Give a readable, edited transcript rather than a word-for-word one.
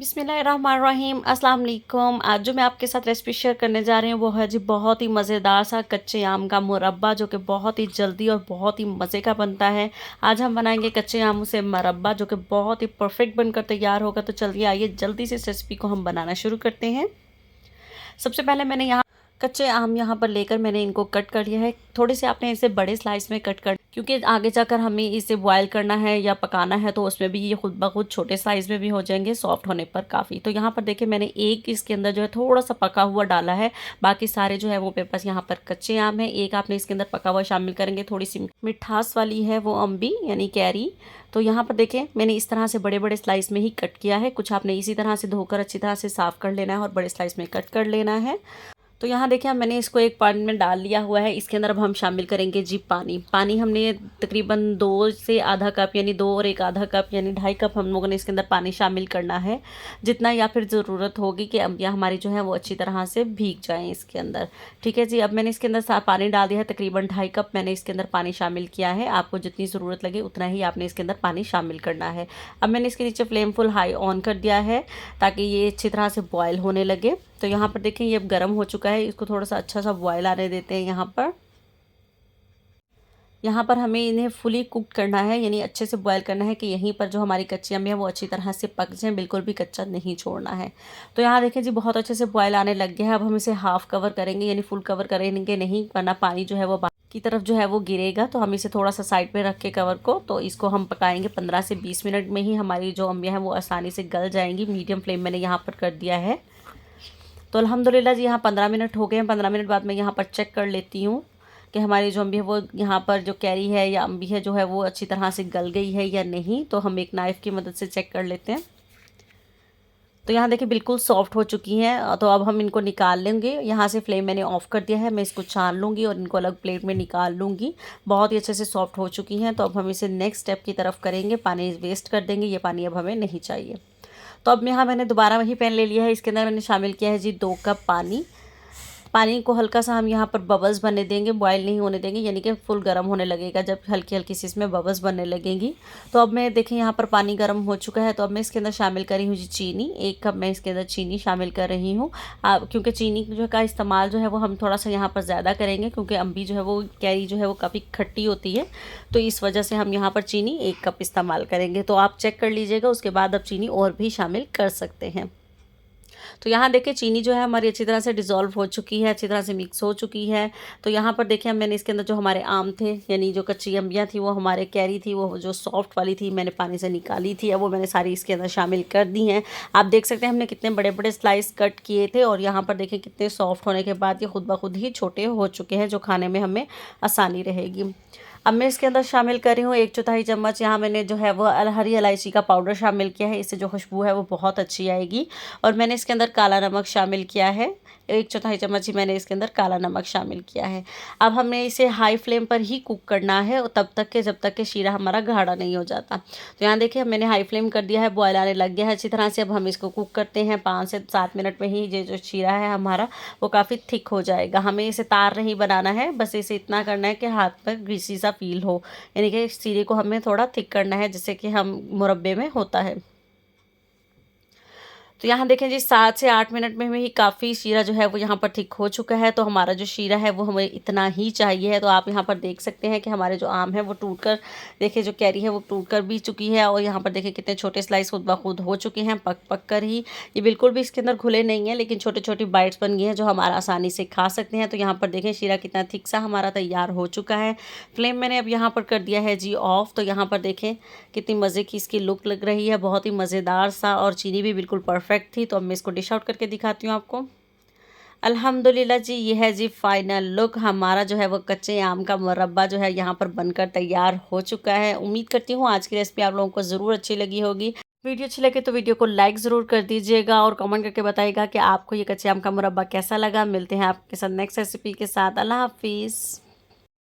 बिस्मिल्लाहिर्रहमानिर्रहीम अस्सलाम वालेकुम। आज जो मैं आपके साथ रेसिपी शेयर करने जा रही हूँ वो है जी बहुत ही मज़ेदार सा कच्चे आम का मुरब्बा, जो कि बहुत ही जल्दी और बहुत ही मज़े का बनता है। आज हम बनाएंगे कच्चे आम से मुरब्बा, जो कि बहुत ही परफेक्ट बनकर तैयार होगा। तो चलिए आइए जल्दी से इस रेसिपी को हम बनाना शुरू करते हैं। सबसे पहले मैंने यहाँ कच्चे आम यहाँ पर लेकर मैंने इनको कट कर लिया है। थोड़े से आपने इसे बड़े स्लाइस में कट कर, क्योंकि आगे जाकर हमें इसे बॉयल करना है या पकाना है, तो उसमें भी ये खुद ब खुद छोटे साइज़ में भी हो जाएंगे सॉफ्ट होने पर काफ़ी। तो यहाँ पर देखिए मैंने एक इसके अंदर जो है थोड़ा सा पका हुआ डाला है, बाकी सारे जो है वो मेरे पास यहाँ पर कच्चे आम है। एक आपने इसके अंदर पका हुआ शामिल करेंगे, थोड़ी सी मिठास वाली है वो अम्बी यानी कैरी। तो यहाँ पर देखें मैंने इस तरह से बड़े बड़े स्लाइस में ही कट किया है। कुछ आपने इसी तरह से धोकर अच्छी तरह से साफ़ कर लेना है और बड़े स्लाइस में कट कर लेना है। तो यहाँ देखिए मैंने इसको एक पानी में डाल लिया हुआ है। इसके अंदर अब हम शामिल करेंगे जी पानी। पानी हमने तकरीबन 2 से आधा कप यानी 2 और 1 आधा कप यानी 2.5 कप हम लोगों ने इसके अंदर पानी शामिल करना है, जितना या फिर ज़रूरत होगी कि अम्बियाँ हमारी जो है वो अच्छी तरह से भीग जाएँ इसके अंदर। ठीक है जी, अब मैंने इसके अंदर पानी डाल दिया है, तकरीबन 2.5 कप मैंने इसके अंदर पानी शामिल किया है। आपको जितनी ज़रूरत लगे उतना ही आपने इसके अंदर पानी शामिल करना है। अब मैंने इसके नीचे फ्लेम फुल हाई ऑन कर दिया है ताकि ये अच्छी तरह से बॉयल होने लगे। तो यहाँ पर देखें ये अब गर्म हो चुका है, इसको थोड़ा सा अच्छा सा बॉयल आने देते हैं। यहाँ पर हमें इन्हें फुली कुक करना है, यानी अच्छे से बॉयल करना है कि यहीं पर जो हमारी कच्ची अम्बियाँ वो अच्छी तरह से पक जाएँ, बिल्कुल भी कच्चा नहीं छोड़ना है। तो यहाँ देखें जी बहुत अच्छे से बॉयल आने लग गया है। अब हम इसे हाफ़ कवर करेंगे, यानी फुल कवर करेंगे नहीं, वरना पानी जो है वो की तरफ जो है वो गिरेगा। तो हम इसे थोड़ा सा साइड पे रख के कवर को, तो इसको हम पकाएंगे 15 से 20 मिनट में ही हमारी जो अम्बियाँ हैं वो आसानी से गल जाएंगी। मीडियम फ्लेम मैंने यहाँ पर कर दिया है। तो अल्हम्दुलिल्लाह जी यहाँ 15 मिनट हो गए हैं। 15 मिनट बाद मैं यहाँ पर चेक कर लेती हूँ कि हमारी जो अम्बी है वो यहाँ पर जो कैरी है या अम्बी है जो है वो अच्छी तरह से गल गई है या नहीं। तो हम एक नाइफ़ की मदद से चेक कर लेते हैं। तो यहाँ देखिए बिल्कुल सॉफ्ट हो चुकी हैं। तो अब हम इनको निकाल लेंगे। यहाँ से फ्लेम मैंने ऑफ़ कर दिया है। मैं इसको छान लूँगी और इनको अलग प्लेट में निकाल लूँगी। बहुत ही अच्छे से सॉफ्ट हो चुकी हैं। तो अब हम इसे नेक्स्ट स्टेप की तरफ करेंगे, पानी वेस्ट कर देंगे। ये पानी अब हमें नहीं चाहिए। तो अब यहाँ मैंने दोबारा वही पैन ले लिया है। इसके अंदर मैंने शामिल किया है जी 2 कप पानी। पानी को हल्का सा हम यहाँ पर बबल्स बनने देंगे, बॉयल नहीं होने देंगे, यानी कि फुल गर्म होने लगेगा जब हल्की हल्की सी इसमें बबल्स बनने लगेंगी। तो अब मैं देखें यहाँ पर पानी गर्म हो चुका है। तो अब मैं इसके अंदर शामिल कर रही हूँ जी चीनी। 1 कप मैं इसके अंदर चीनी शामिल कर रही हूँ। क्योंकि चीनी जो का इस्तेमाल जो है वो हम थोड़ा सा यहाँ पर ज़्यादा करेंगे, क्योंकि अम्बी जो है वो कैरी जो है वो काफ़ी खट्टी होती है। तो इस वजह से हम यहाँ पर चीनी 1 कप इस्तेमाल करेंगे। तो आप चेक कर लीजिएगा, उसके बाद अब चीनी और भी शामिल कर सकते हैं। तो यहाँ देखिए चीनी जो है हमारी अच्छी तरह से डिज़ोल्व हो चुकी है, अच्छी तरह से मिक्स हो चुकी है। तो यहाँ पर देखिए मैंने इसके अंदर जो हमारे आम थे, यानी जो कच्ची अम्बियाँ थी वो हमारे कैरी थी, वो जो सॉफ्ट वाली थी मैंने पानी से निकाली थी, अब वो मैंने सारी इसके अंदर शामिल कर दी हैं। आप देख सकते हैं हमने कितने बड़े बड़े स्लाइस कट किए थे और यहाँ पर देखिए कितने सॉफ्ट होने के बाद ये खुद ब खुद ही छोटे हो चुके हैं, जो खाने में हमें आसानी रहेगी। अब मैं इसके अंदर शामिल कर रही हूँ 1/4 चम्मच, यहाँ मैंने जो है वो हरी इलायची का पाउडर शामिल किया है। इससे जो खुशबू है वो बहुत अच्छी आएगी। और मैंने इसके अंदर काला नमक शामिल किया है, 1/4 चम्मच ही मैंने इसके अंदर काला नमक शामिल किया है। अब हमें इसे हाई फ्लेम पर ही कुक करना है तब तक के जब तक कि शीरा हमारा गाढ़ा नहीं हो जाता। तो यहाँ देखिए मैंने हाई फ्लेम कर दिया है, बॉयल आने लग गया है अच्छी तरह से। अब हम इसको कुक करते हैं 5 से 7 मिनट में ही ये जो शीरा है हमारा वो काफ़ी थिक हो जाएगा। हमें इसे तार नहीं बनाना है, बस इसे इतना करना है कि हाथ पर ग्रीसी सा फील हो, यानी कि शीरे को हमें थोड़ा थिक करना है जैसे कि हम मुरब्बे में होता है। तो यहाँ देखें जी 7 से 8 मिनट में ही काफ़ी शीरा जो है वो यहाँ पर थिक हो चुका है। तो हमारा जो शीरा है वो हमें इतना ही चाहिए है। तो आप यहाँ पर देख सकते हैं कि हमारे जो आम है वो टूट कर, देखिए जो कैरी है वो टूट कर भी चुकी है। और यहाँ पर देखिए कितने छोटे स्लाइस खुद ब खुद हो चुके हैं, पक पक कर ही। ये बिल्कुल भी इसके अंदर घुले नहीं हैं, लेकिन छोटी छोटी बाइट्स बन गई हैं जो हमारा आसानी से खा सकते हैं। तो यहाँ पर देखें शीरा कितना थिक सा हमारा तैयार हो चुका है। फ्लेम मैंने अब यहाँ पर कर दिया है जी ऑफ। तो यहाँ पर देखें कितनी मज़े की इसकी लुक लग रही है, बहुत ही मज़ेदार सा, और चीनी भी बिल्कुल परफेक्ट थी। तो अब मैं इसको डिश आउट करके दिखाती हूँ आपको। अल्हम्दुलिल्लाह जी ये है जी फाइनल लुक। हमारा जो है वो कच्चे आम का मुरब्बा जो है यहाँ पर बनकर तैयार हो चुका है। उम्मीद करती हूँ आज की रेसिपी आप लोगों को ज़रूर अच्छी लगी होगी। वीडियो अच्छी लगे तो वीडियो को लाइक ज़रूर कर दीजिएगा और कमेंट करके बताइएगा कि आपको ये कच्चे आम का मुरब्बा कैसा लगा। मिलते हैं आपके साथ नेक्स्ट रेसिपी के साथ। अल्लाह हाफिज़।